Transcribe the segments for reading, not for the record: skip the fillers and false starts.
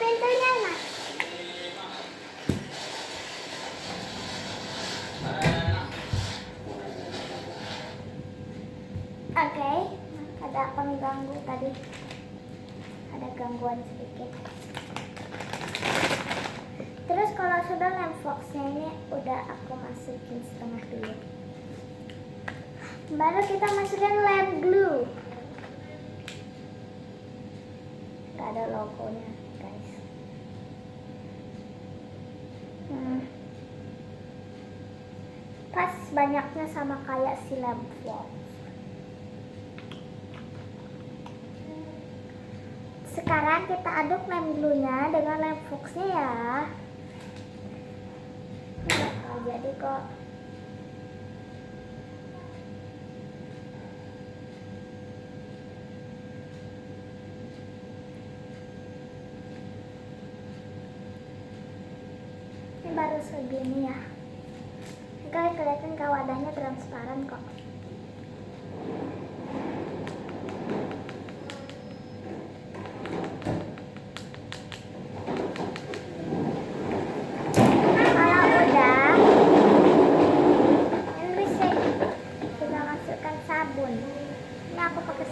pintunya, Mas. Oke, ada pengganggu tadi. Ada gangguan sedikit. Terus kalau sudah lamp foxnya ini udah aku masukin setengah dulu. Baru kita masukin lamp glue. Gak ada logonya, guys. Pas banyaknya sama kayak si lamp fox. Sekarang kita aduk lamp glue-nya dengan lamp fox-nya ya. Jadi kok ini baru segini ya. Kalian kelihatan kalau wadahnya transparan kok.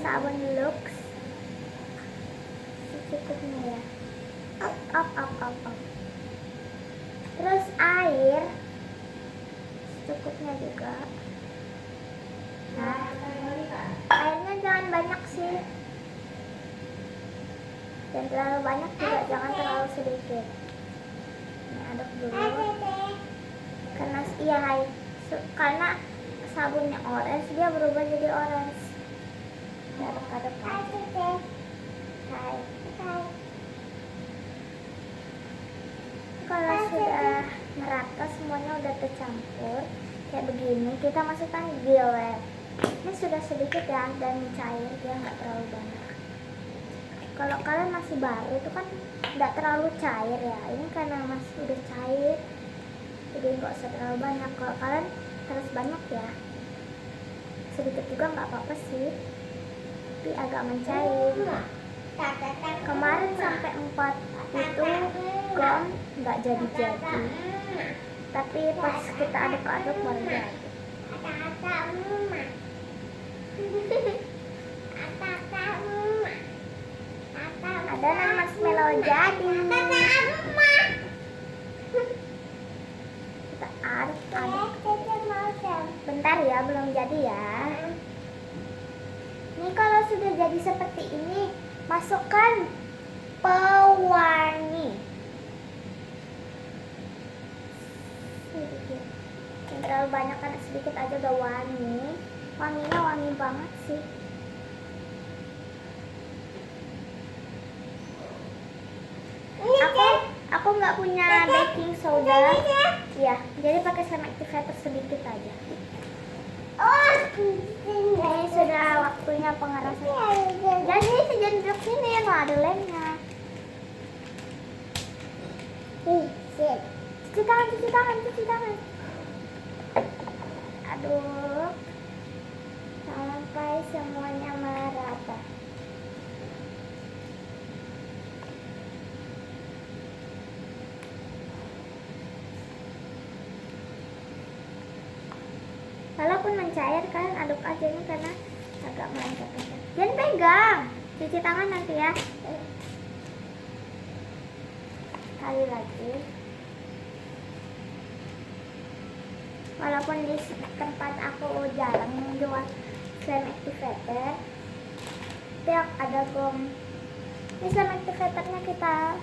Sabun Lux secukupnya ya. Up. Terus air secukupnya juga. Nah, airnya jangan banyak sih. Dan terlalu banyak juga jangan terlalu sedikit. Ini aduk dulu. Karena sabunnya orange, dia berubah jadi orange. Aduk. Kalau sudah merata semuanya udah tercampur kayak begini, kita masukkan gillet. Ini sudah sedikit ya dan cair, dia nggak terlalu banyak. Kalau kalian masih baru itu kan nggak terlalu cair ya. Ini karena masih udah cair, jadi nggak usah terlalu banyak. Kalau kalian harus banyak ya, sedikit juga nggak apa-apa sih, tapi agak mencair. Kemarin sampai 4 itu gom nggak jadi, tapi pas kita aduk-aduk baru jadi. Ada nama marshmallow jadi. Kita aduk. Bentar ya, belum jadi ya. Ini kalau sudah jadi seperti ini, masukkan pewangi. Sedikit. Yang terlalu banyak kan sedikit aja udah wangi. Wanginya wangi banget sih. Aku nggak punya baking soda. Ya, jadi pakai slime activator sedikit aja. Ini sudah waktunya pengerasan. Jadi sejendok sini no ada lemnya. Cuci tangan. Aduk sampai semuanya merata. Walaupun mencair, kalian aduk aja ini karena agak melenceng. Jangan pegang, cuci tangan nanti ya. Sekali lagi. Walaupun di tempat aku jarang jual slime activator, tapi ada gom. Ini slime activatornya kita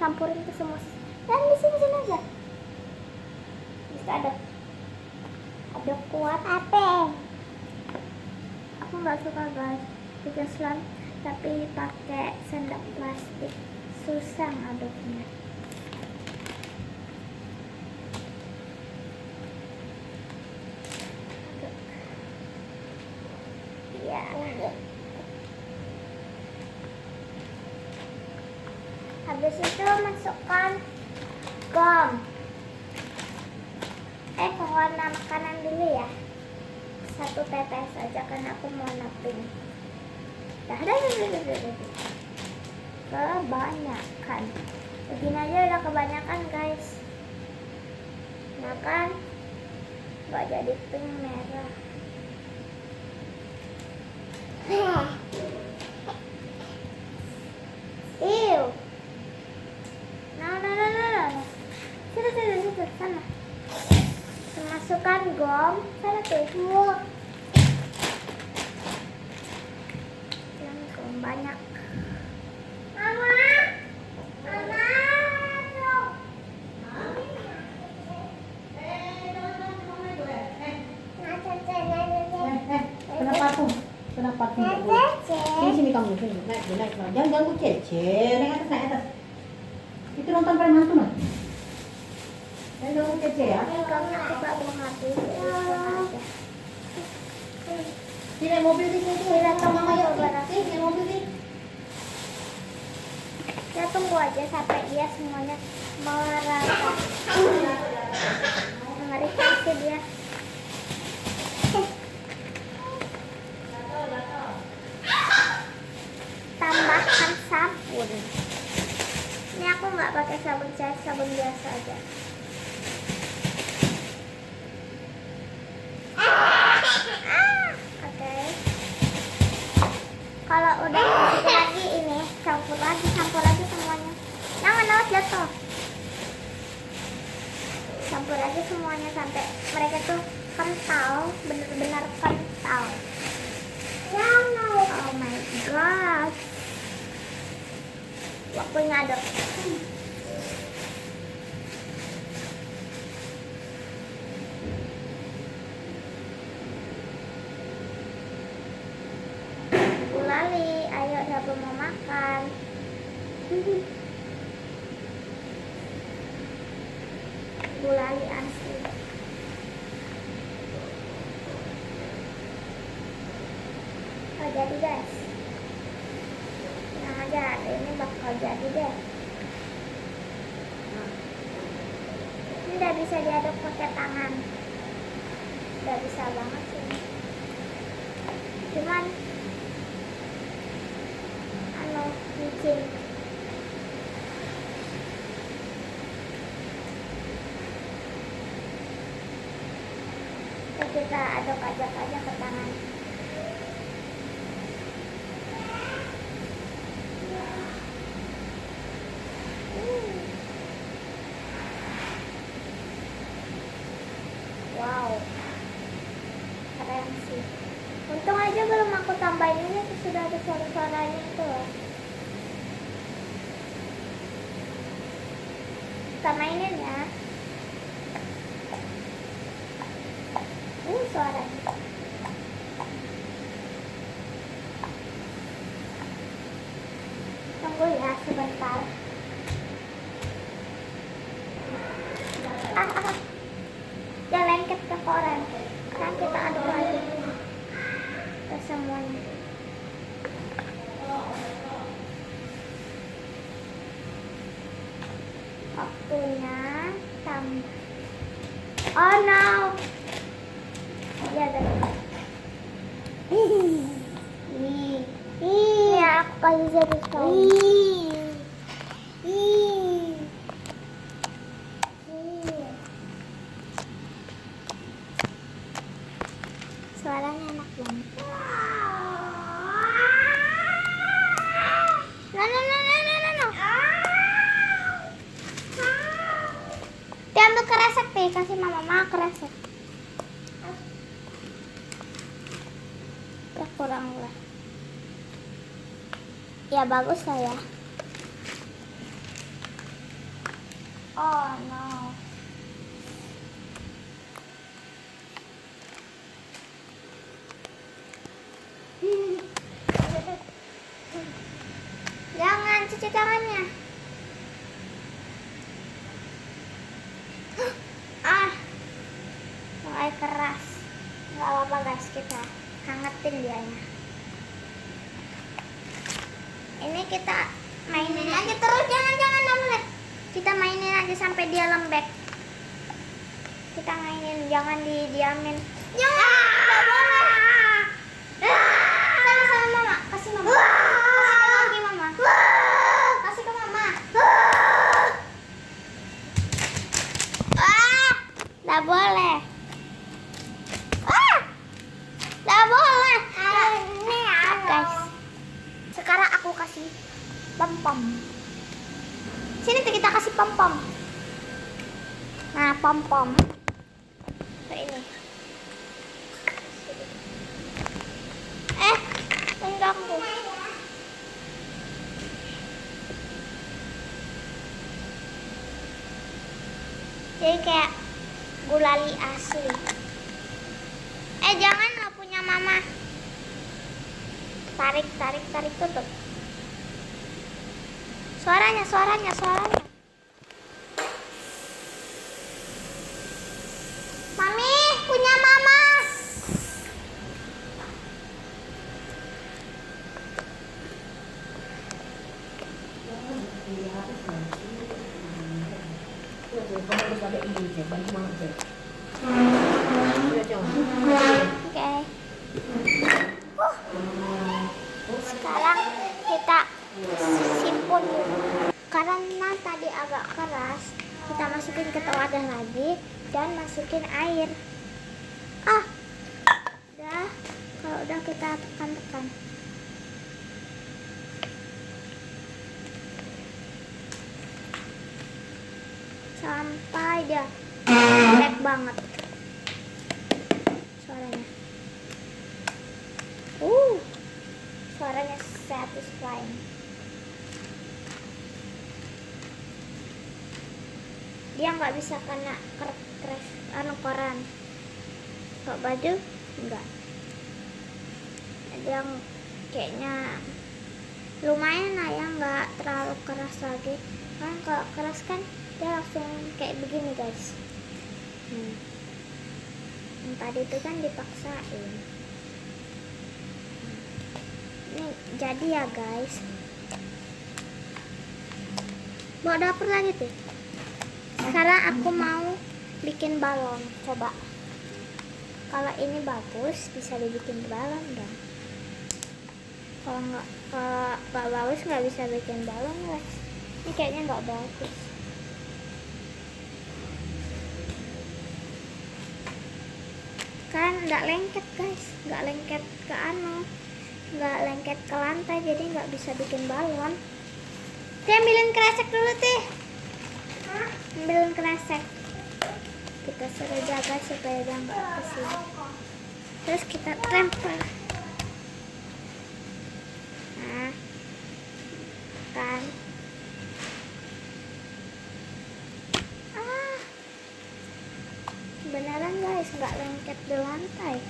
campurin ke semua. Dan di sini aja. Bisa ada kuat apa? Aku nggak suka guys bikin slime tapi pakai sendok plastik, susah ngaduknya. Ya. Habis itu masukkan gom. Pewarna makanan dulu ya. 1 tetes saja karena aku mau napin. Dah. kebanyakan. Begini aja udah kebanyakan guys. Nah kan nggak jadi pink merah. Ew. Nah. Situ, sana. Masukkan gom, sana tuh. Yang gom banyak. Mama. Kenapa sini kamu sini naik jangan ganggu Cece naik atas itu nonton film hantu mah jangan ganggu Cece ya Gomnya aku belum habis. sini mobil di sini Tidak sama mama yuk barang. sini mobil di Kita tunggu aja sampai dia semuanya merata. Mengerikan sih dia. Tambahkan sabun. Ini aku nggak pakai sabun cair, sabun biasa aja. Oke. Kalau udah masukin lagi ini, campur lagi semuanya. Jangan awas jatuh. Campur lagi semuanya sampai mereka tuh kental, benar-benar kental. Oh my god. Waktunya aduk. Lali, ayo siapa mau makan? Lali asli. Oh jadi guys. Tenang aja, ini bakal jadi deh. Ini udah bisa diaduk pakai tangan. Udah bisa banget sih. Cuman licin. Kita aduk-aduk aja ke tangan. Wow, keren sih. Untung aja belum aku tambahin ini sudah ada suara-suaranya itu. Kita mainin ya. Suaranya. Tunggu ya sebentar. Dia lengket ke koran. Kan kita aduk lagi ke semuanya. Waktunya tambah. Oh no. Ya guys. Ya aku kasih jadi sekali. Suaranya enak banget. No. Diambil kresek deh, kasih mama kresek. Ya kurang lah. Ya bagus lah ya. Oh no. Jangan cuci tangannya. Mulai keras. Nggak apa-apa guys, kita hangatin dianya. Ini kita mainin aja terus, jangan boleh. Kita mainin aja sampai dia lembek. Kita mainin, jangan didiamin. Jangan, nggak boleh. Sama mama, kasih mama. Kasih lagi mama. Nggak boleh. Ah! Nggak boleh. Guys, sekarang aku kasih pom-pom. Sini kita kasih pom-pom. Nah, pom-pom. Ini. Mengganggu. Jadi kayak gulali asli. Jangan, nggak punya mama. Tarik tutup. Suaranya. Mami, punya mama. Harus ada ini, Cek. Bantu banget, Cek. Udah, Cek. Oke. Sekarang kita simpun dulu. Karena tadi agak keras, kita masukin ke wadah lagi dan masukin air. Udah. Kalau udah kita tekan-tekan. Sampai dia lembek banget suaranya. Suaranya satisfying. Dia nggak bisa kena crash koran. Kok baju enggak. Dia kayaknya lumayan lah ya, nggak terlalu keras lagi. Kan kalau keras kan dia langsung kayak begini guys. Yang tadi itu kan dipaksain. Ini jadi ya guys. Bawa dapur lagi tuh. Sekarang aku mau bikin balon. Coba. Kalau ini bagus bisa dibikin balon dong. Kalau nggak bagus nggak bisa bikin balon guys. Ini kayaknya nggak bagus. Kan nggak lengket guys, nggak lengket ke nggak lengket ke lantai, jadi nggak bisa bikin balon. Ambilin kresek dulu teh. Ambilin kresek. Kita suruh jaga supaya dia nggak kesini. Terus kita tempel. Nah, kan. Beneran guys, nggak lengket di lantai.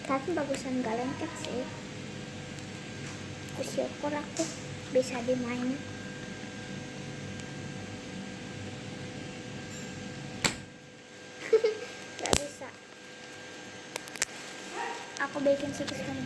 Tapi bagusan nggak lengket sih. Syukur aku bisa dimain. Nggak bisa. Aku bikin satu sekali.